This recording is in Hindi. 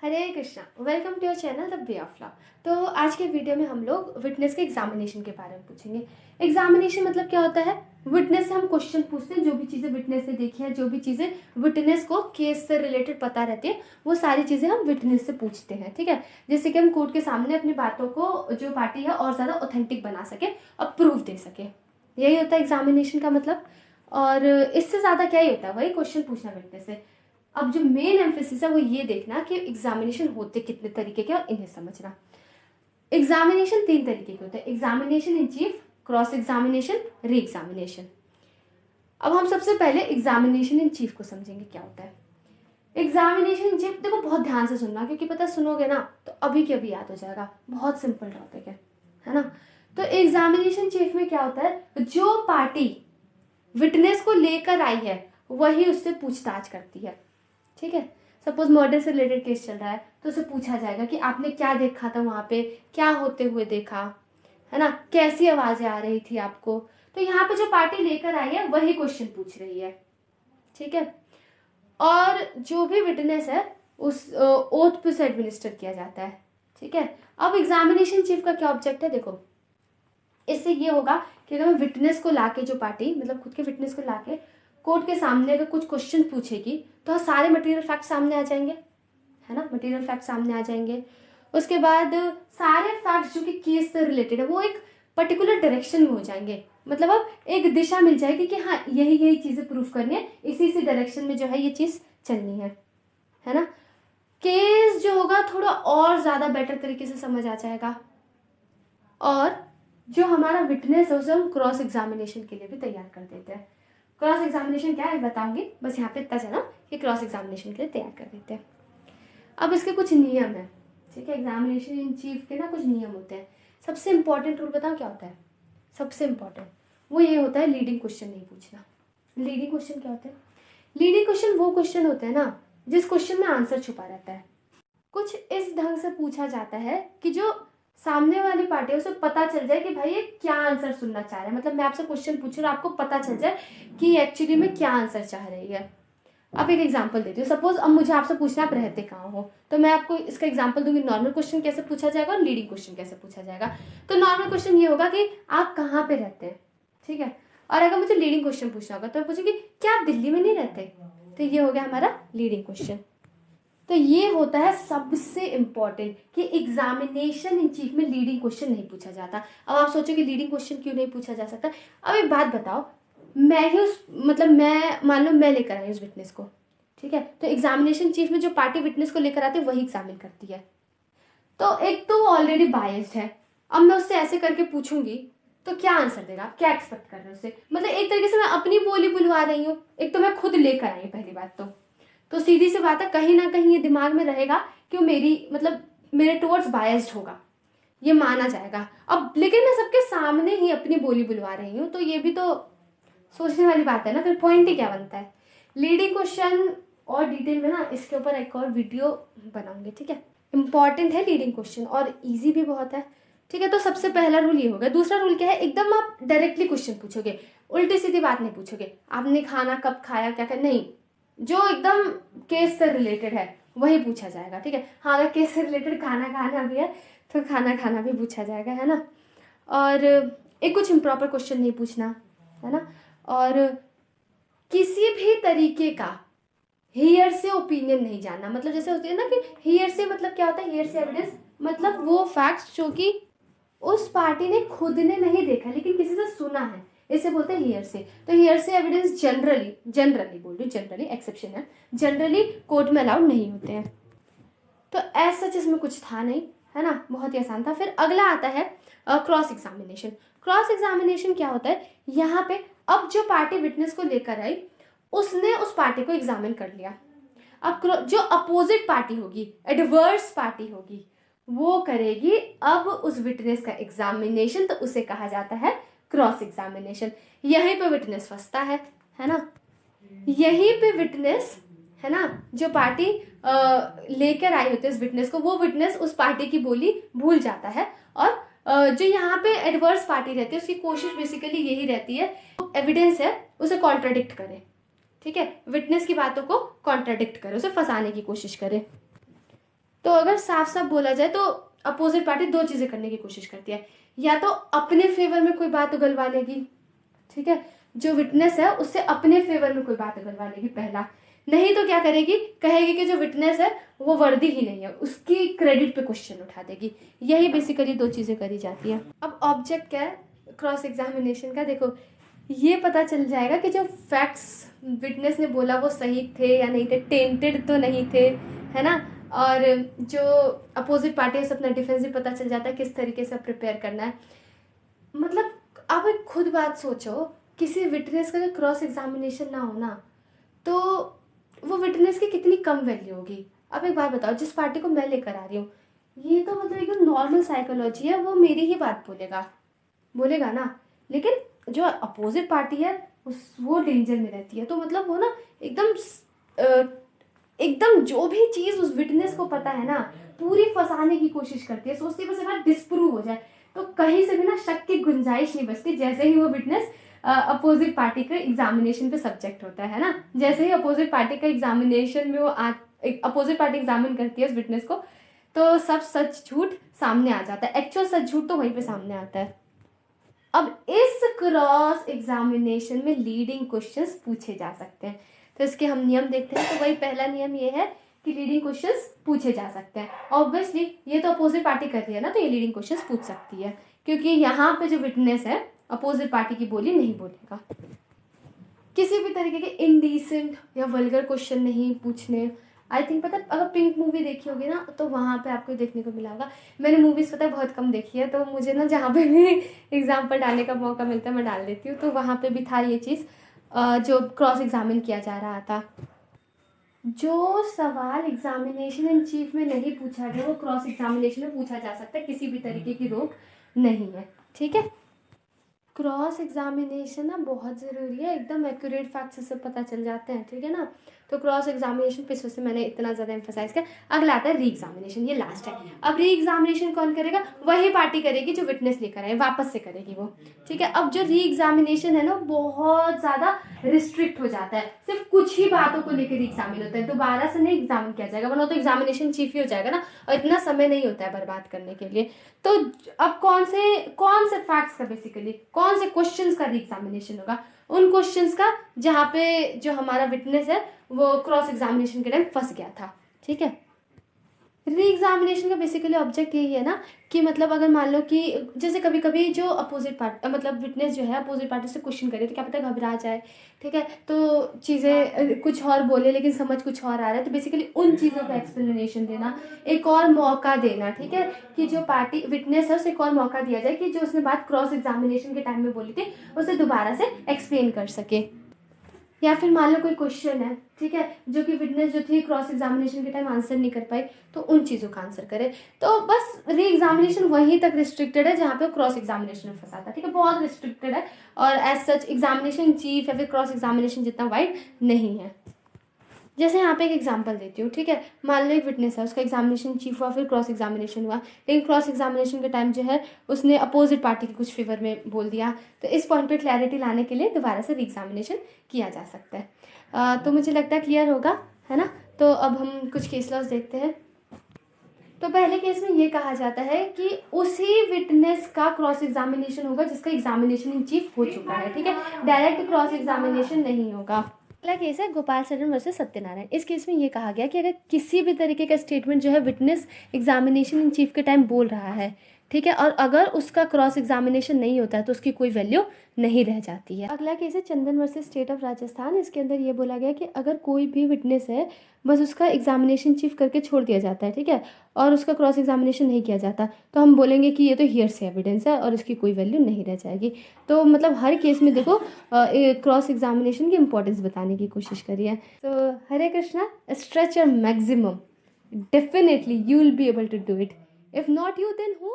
Hare Krishna, welcome to your channel the way of love. तो आज के वीडियो में हम लोग विटनेस के एग्जामिनेशन के बारे में पूछेंगे। एग्जामिनेशन मतलब क्या होता है? विटनेस से हम क्वेश्चन पूछते हैं, जो भी चीज़ें विटनेस ने देखी है, जो भी चीज़ें विटनेस को केस से रिलेटेड पता रहती है, वो सारी चीज़ें हम विटनेस से पूछते हैं। ठीक है, जैसे कि हम कोर्ट के सामने अपनी बातों को जो पार्टी है और ज़्यादा ऑथेंटिक बना सके और प्रूफ दे सके। यही होता है एग्जामिनेशन का मतलब। और इससे ज़्यादा क्या ही होता है, वही क्वेश्चन पूछना विटनेस से। अब जो मेन एम्फेसिस है वो ये देखना कि एग्जामिनेशन होते कितने तरीके के और इन्हें समझना। एग्जामिनेशन 3 तरीके के होते हैं: examination in chief, cross examination, re examination. अब हम सबसे पहले एग्जामिनेशन इन चीफ को समझेंगे क्या होता है। एग्जामिनेशन इन चीफ, देखो बहुत ध्यान से सुनना, क्योंकि पता सुनोगे ना तो अभी के अभी याद हो जाएगा। बहुत सिंपल टॉपिक है ना। तो एग्जामिनेशन चीफ में क्या होता है, जो पार्टी विटनेस को लेकर आई है वही उससे पूछताछ करती है। ठीक है, सपोज मर्डर से रिलेटेड केस चल रहा है तो उसे पूछा जाएगा कि आपने क्या देखा था वहां पे, क्या होते हुए देखा, है ना, कैसी आवाजें आ रही थी आपको। तो यहाँ पे जो पार्टी लेकर आई है वही क्वेश्चन पूछ रही है। ठीक है, और जो भी विटनेस है उस ओथ पे से एडमिनिस्टर किया जाता है। ठीक है, अब एग्जामिनेशन चीफ का क्या ऑब्जेक्ट है, देखो इससे ये होगा कि अगर विटनेस को लाके, जो पार्टी मतलब खुद के विटनेस को लाके कोर्ट के सामने अगर कुछ क्वेश्चन पूछेगी तो सारे मटेरियल फैक्ट सामने आ जाएंगे, है ना, मटेरियल फैक्ट सामने आ जाएंगे। उसके बाद सारे फैक्ट्स जो कि केस से रिलेटेड है वो एक पर्टिकुलर डायरेक्शन में हो जाएंगे। मतलब अब एक दिशा मिल जाएगी कि हाँ यही यही चीजें प्रूफ करनी है, इसी डायरेक्शन में जो है ये चीज चलनी है ना। केस जो होगा थोड़ा और ज्यादा बेटर तरीके से समझ आ जाएगा। और जो हमारा विटनेस है उसे हम क्रॉस एग्जामिनेशन के लिए भी तैयार कर देते हैं। क्रॉस एग्जामिनेशन क्या है बताऊंगी, बस यहाँ पे इतना जाना कि क्रॉस एग्जामिनेशन के लिए तैयार कर देते हैं। अब इसके कुछ नियम है। ठीक है, एग्जामिनेशन इन चीफ के ना कुछ नियम होते हैं। सबसे इंपॉर्टेंट रूल बताओ क्या होता है? सबसे इंपॉर्टेंट वो ये होता है, लीडिंग क्वेश्चन नहीं पूछना। लीडिंग क्वेश्चन क्या होता है? लीडिंग क्वेश्चन वो क्वेश्चन होते हैं ना जिस क्वेश्चन में आंसर छुपा रहता है। कुछ इस ढंग से पूछा जाता है कि जो सामने वाली पार्टी है उसे पता चल जाए कि भाई ये क्या आंसर सुनना चाह रहा है। मतलब मैं आपसे क्वेश्चन पूछ रहा हूँ, आपको पता चल जाए कि एक्चुअली में क्या आंसर चाह रही है। अब एक एग्जांपल देती हूँ। सपोज अब मुझे आपसे पूछना आप रहते कहाँ हो, तो मैं आपको इसका एग्जांपल दूंगी, नॉर्मल क्वेश्चन कैसे पूछा जाएगा और लीडिंग क्वेश्चन कैसे पूछा जाएगा। तो नॉर्मल क्वेश्चन ये होगा कि आप कहाँ पे रहते हैं। ठीक है, और अगर मुझे लीडिंग क्वेश्चन पूछना होगा तो मैं पूछूंगी क्या आप दिल्ली में नहीं रहते। तो ये हो गया हमारा लीडिंग क्वेश्चन। तो ये होता है सबसे इंपॉर्टेंट कि एग्जामिनेशन इन चीफ में लीडिंग क्वेश्चन नहीं पूछा जाता। अब आप सोचो कि लीडिंग क्वेश्चन क्यों नहीं पूछा जा सकता। अब एक बात बताओ, मैं ही उस मतलब मैं मान लो मैं लेकर आई उस विटनेस को। ठीक है, तो एग्जामिनेशन चीफ में जो पार्टी विटनेस को लेकर आती है वही एग्जामिन करती है। तो एक तो ऑलरेडी बायस्ड है। अब मैं उससे ऐसे करके पूछूंगी तो क्या आंसर देगा, आप क्या एक्सपेक्ट कर रहे हो उससे? मतलब एक तरीके से मैं अपनी बोली बुलवा रही हूँ। एक तो मैं खुद लेकर आई पहली बात तो सीधी सी बात है, कहीं ना कहीं ये दिमाग में रहेगा कि वो मेरी मतलब मेरे टुवर्ड्स बायस्ड होगा, ये माना जाएगा। अब लेकिन मैं सबके सामने ही अपनी बोली बुलवा रही हूँ तो ये भी तो सोचने वाली बात है ना, फिर पॉइंट ही क्या बनता है। लीडिंग क्वेश्चन और डिटेल में ना इसके ऊपर एक और वीडियो बनाऊंगी। ठीक है, इंपॉर्टेंट है लीडिंग क्वेश्चन और इजी भी बहुत है। ठीक है, तो सबसे पहला रूल ये होगा। दूसरा रूल क्या है, एकदम आप डायरेक्टली क्वेश्चन पूछोगे, उल्टी सीधी बात नहीं पूछोगे। आपने खाना कब खाया, क्या कर, नहीं, जो एकदम केस से रिलेटेड है वही पूछा जाएगा। ठीक है, हाँ अगर केस से रिलेटेड खाना खाना भी है तो खाना खाना भी पूछा जाएगा, है ना। और एक कुछ इम्प्रॉपर क्वेश्चन नहीं पूछना, है ना। और किसी भी तरीके का हियर से ओपिनियन नहीं जानना। मतलब जैसे होती है ना कि हियर से मतलब क्या होता है, हियर से एविडेंस मतलब वो फैक्ट्स जो कि उस पार्टी ने खुद ने नहीं देखा लेकिन किसी से सुना है, इसे बोलते हैं हियर से। तो हियर से एविडेंस जनरली बोल रही हूँ, जनरली एक्सेप्शन है, जनरली कोर्ट में अलाउड नहीं होते हैं। तो ऐसा सच इसमें कुछ था नहीं, है ना, बहुत ही आसान था। फिर अगला आता है क्रॉस एग्जामिनेशन। क्रॉस एग्जामिनेशन क्या होता है, यहाँ पे अब जो पार्टी विटनेस को लेकर आई उसने उस पार्टी को एग्जामिन कर लिया। अब जो अपोजिट पार्टी होगी, एडवर्स पार्टी होगी, वो करेगी अब उस विटनेस का एग्जामिनेशन, तो उसे कहा जाता है क्रॉस एग्जामिनेशन। यहीं पे विटनेस फंसता है ना, यहीं पे विटनेस, है ना, जो पार्टी लेकर आई होती है उस विटनेस को, वो विटनेस उस पार्टी की बोली भूल जाता है। और जो यहाँ पे एडवर्स पार्टी रहती है उसकी कोशिश बेसिकली यही रहती है एविडेंस है उसे कॉन्ट्राडिक्ट करे। ठीक है, विटनेस की बातों को कॉन्ट्राडिक्ट करे, उसे फंसाने की कोशिश करे। तो अगर साफ साफ बोला जाए तो अपोजिट पार्टी दो चीजें करने की कोशिश करती है, या तो अपने फेवर में कोई बात उगलवा लेगी, ठीक है, जो विटनेस है उससे अपने फेवर में कोई बात उगलवा लेगी पहला, नहीं तो क्या करेगी, कहेगी कि जो विटनेस है वो वर्दी ही नहीं है, उसकी क्रेडिट पे क्वेश्चन उठा देगी। यही बेसिकली दो चीजें करी जाती है। अब ऑब्जेक्ट क्या है क्रॉस एग्जामिनेशन का, देखो ये पता चल जाएगा कि जो फैक्ट्स विटनेस ने बोला वो सही थे या नहीं थे, टेंटेड तो नहीं थे, है ना, और जो अपोजिट पार्टी है अपना डिफेंस भी पता चल जाता है किस तरीके से प्रिपेयर करना है। मतलब आप एक खुद बात सोचो, किसी विटनेस का क्रॉस एग्जामिनेशन ना हो ना तो वो विटनेस की कितनी कम वैल्यू होगी। अब एक बात बताओ, जिस पार्टी को मैं लेकर आ रही हूँ, ये तो मतलब एकदम नॉर्मल साइकोलॉजी है, वो मेरी ही बात बोलेगा ना, लेकिन जो अपोजिट पार्टी है वो डेंजर में रहती है। तो मतलब वो ना एकदम जो भी चीज उस विटनेस को पता है ना पूरी फंसाने की कोशिश करती है, सोचती है बस एक बार डिस्प्रूव हो जाए, तो कहीं से भी ना शक की गुंजाइश नहीं बचती। जैसे ही वो विटनेस अपोजिट पार्टी के एग्जामिनेशन पे सब्जेक्ट होता है ना, जैसे ही अपोजिट पार्टी का एग्जामिनेशन में वो अपोजिट पार्टी एग्जामिन करती है उस विटनेस को, तो सब सच झूठ सामने आ जाता है, एक्चुअल सच झूठ तो वहीं पे सामने आता है। अब इस क्रॉस एग्जामिनेशन में लीडिंग क्वेश्चंस पूछे जा सकते हैं, तो इसके हम नियम देखते हैं। तो वही पहला नियम ये है कि लीडिंग क्वेश्चंस पूछे जा सकते हैं। ऑब्वियसली ये तो अपोजिट पार्टी कर रही है ना, तो ये लीडिंग क्वेश्चंस पूछ सकती है, क्योंकि यहाँ पे जो विटनेस है अपोजिट पार्टी की बोली नहीं बोलेगा। किसी भी तरीके के इनडिसेंट या वल्गर क्वेश्चन नहीं पूछने। आई थिंक पता, अगर पिंक मूवी देखी होगी ना तो वहाँ पे आपको देखने को मिला होगा। मैंने मूवीज़ पता है बहुत कम देखी है, तो मुझे ना जहाँ पे भी एग्जाम्पल डालने का मौका मिलता है मैं डाल देती हूँ। तो वहाँ पे भी था ये चीज़, जो क्रॉस एग्जामिन किया जा रहा था। जो सवाल एग्जामिनेशन इन चीफ में नहीं पूछा गया वो क्रॉस एग्जामिनेशन में पूछा जा सकता है, किसी भी तरीके की रोक नहीं है, ठीक है। क्रॉस एग्जामिनेशन ना बहुत ज़रूरी है, एकदम एक्यूरेट फैक्ट्स से पता चल जाते हैं, ठीक है ना। तो क्रॉस एग्जामिनेशन पे से मैंने इतना ज़्यादा एम्फोसाइज किया। अगला आता है री एग्जामिनेशन, ये लास्ट है। अब री एग्जामिनेशन कौन करेगा, वही पार्टी करेगी जो विटनेस लेकर आए, वापस से करेगी वो, ठीक है। अब जो री एग्जामिनेशन है ना बहुत ज़्यादा रिस्ट्रिक्ट हो जाता है, सिर्फ कुछ ही बातों को लेकर एग्जामिन होता है, दोबारा से नहीं एग्जामिन किया जाएगा, वरना तो एग्जामिनेशन चीफ ही हो जाएगा ना, और इतना समय नहीं होता है बर्बाद करने के लिए। तो अब कौन से फैक्ट्स का बेसिकली कौन से क्वेश्चंस का री एग्जामिनेशन होगा, उन क्वेश्चंस का जहाँ पे जो हमारा विटनेस है वो क्रॉस एग्जामिनेशन के टाइम फंस गया था, ठीक है। री एग्जामिनेशन का बेसिकली ऑब्जेक्ट यही है ना कि मतलब अगर मान लो कि जैसे कभी कभी जो अपोजिट पार्टी मतलब विटनेस जो है अपोजिट पार्टी से क्वेश्चन करे तो क्या पता घबरा जाए, ठीक है, तो चीज़ें कुछ और बोले लेकिन समझ कुछ और आ रहा है, तो बेसिकली उन चीज़ों का एक्सप्लेनेशन देना, एक और मौका देना, ठीक है, कि जो पार्टी विटनेस है उसे एक और मौका दिया जाए कि जो उसने बात क्रॉस एग्जामिनेशन के टाइम में बोली थी उसे दोबारा से एक्सप्लेन कर सके। या फिर मान लो कोई क्वेश्चन है, ठीक है, जो कि विटनेस जो थी क्रॉस एग्जामिनेशन के टाइम आंसर नहीं कर पाई, तो उन चीज़ों का आंसर करे। तो बस री एग्जामिनेशन वहीं तक रिस्ट्रिक्टेड है जहाँ पे क्रॉस एग्जामिनेशन में फंसा था, ठीक है, बहुत रिस्ट्रिक्टेड है, और एज सच एग्जामिनेशन चीफ या फिर क्रॉस एग्जामिनेशन जितना वाइड नहीं है। जैसे यहाँ पे एक एग्जांपल देती हूँ, ठीक है, मान लो एक विटनेस है, उसका एग्जामिनेशन चीफ हुआ, फिर क्रॉस एग्जामिनेशन हुआ, लेकिन क्रॉस एग्जामिनेशन के टाइम जो है उसने अपोजिट पार्टी के कुछ फेवर में बोल दिया, तो इस पॉइंट पे क्लैरिटी लाने के लिए दोबारा से री एग्जामिनेशन किया जा सकता है। तो मुझे लगता है क्लियर होगा, है ना। तो अब हम कुछ केस लॉस देखते हैं। तो पहले केस में ये कहा जाता है कि उसी विटनेस का क्रॉस एग्जामिनेशन होगा जिसका एग्जामिनेशन इन चीफ हो चुका है, ठीक है, डायरेक्ट क्रॉस एग्जामिनेशन नहीं होगा। अगला केस है गोपाल सरण वर्सेस सत्यनारायण। इस केस में ये कहा गया कि अगर किसी भी तरीके का स्टेटमेंट जो है विटनेस एग्जामिनेशन इन चीफ के टाइम बोल रहा है, ठीक है, और अगर उसका क्रॉस एग्जामिनेशन नहीं होता है तो उसकी कोई वैल्यू नहीं रह जाती है। अगला केस है चंदन वर्सेस स्टेट ऑफ राजस्थान। इसके अंदर ये बोला गया कि अगर कोई भी विटनेस है बस उसका एग्जामिनेशन चीफ करके छोड़ दिया जाता है, ठीक है, और उसका क्रॉस एग्जामिनेशन नहीं किया जाता, तो हम बोलेंगे कि ये तो हियरसे एविडेंस है और इसकी कोई वैल्यू नहीं रह जाएगी। तो मतलब हर केस में देखो क्रॉस एग्जामिनेशन की इंपॉर्टेंस बताने की कोशिश करी है। तो Hare Krishna, stretch your maximum, definitely you will be able to do it, if not you then who.